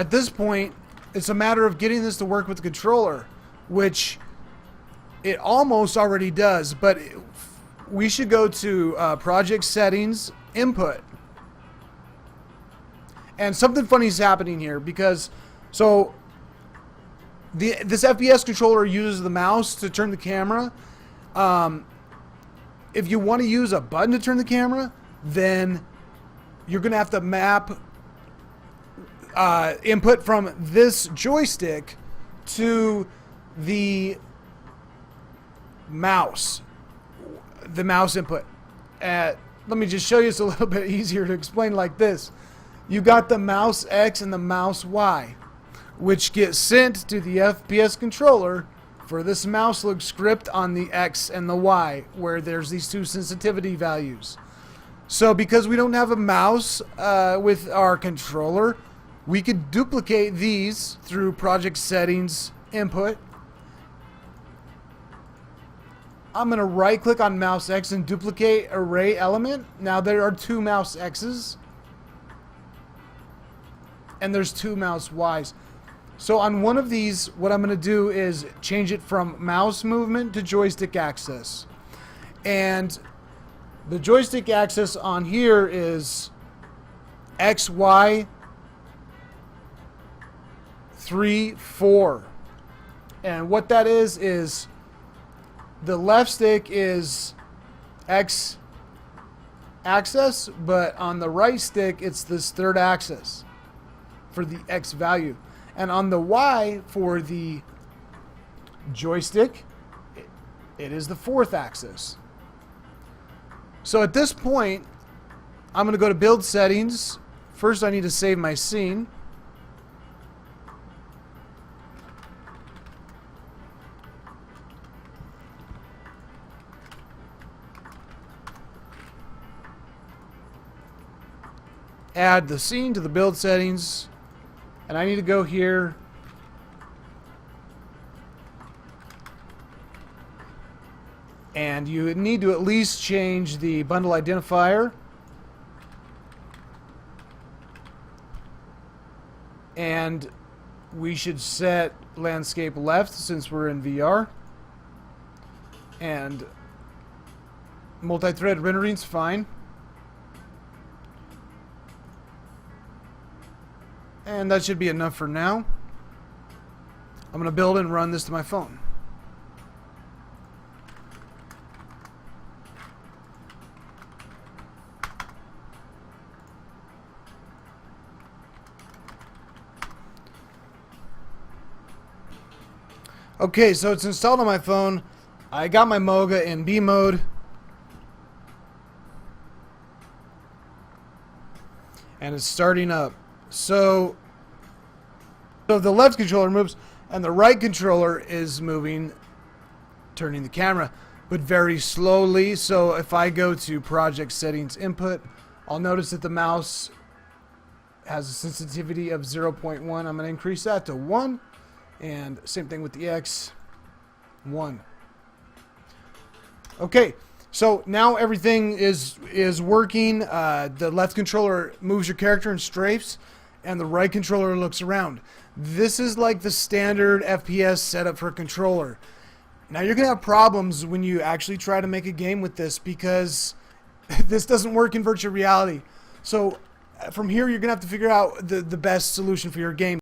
At this point, it's a matter of getting this to work with the controller, which it almost already does, but we should go to project settings, input. And something funny is happening here because, so this FPS controller uses the mouse to turn the camera. If you want to use a button to turn the camera, then you're going to have to map input from this joystick to the mouse input. Let me just show you. It's a little bit easier to explain like this. You got the mouse X and the mouse Y, which get sent to the FPS controller for this mouse look script on the X and the Y, where there's these two sensitivity values. So because we don't have a mouse with our controller, we could duplicate these through project settings, input. I'm going to right click on mouse X and duplicate array element. Now there are two mouse X's and there's two mouse Y's. So on one of these, what I'm going to do is change it from mouse movement to joystick access. And the joystick access on here is X, Y, 3, 4. And what that is the left stick is X axis, but on the right stick, it's this third axis for the X value. And on the Y for the joystick, it is the fourth axis. So at this point, I'm going to go to build settings. First, I need to save my scene. Add the scene to the build settings. And I need to go here and you need to at least change the bundle identifier. And we should set landscape left since we're in VR. And multi-thread rendering's fine. And that should be enough for now. I'm going to build and run this to my phone. Okay, so it's installed on my phone. I got my Moga in B mode. And it's starting up. So the left controller moves and the right controller is moving, turning the camera, but very slowly. So if I go to project settings input, I'll notice that the mouse has a sensitivity of 0.1. I'm going to increase that to 1. And same thing with the X, 1. Okay. So now everything is working. The left controller moves your character in strafes, and the right controller looks around. This is like the standard FPS setup for a controller. Now you're going to have problems when you actually try to make a game with this because this doesn't work in virtual reality. So from here you're going to have to figure out the best solution for your game.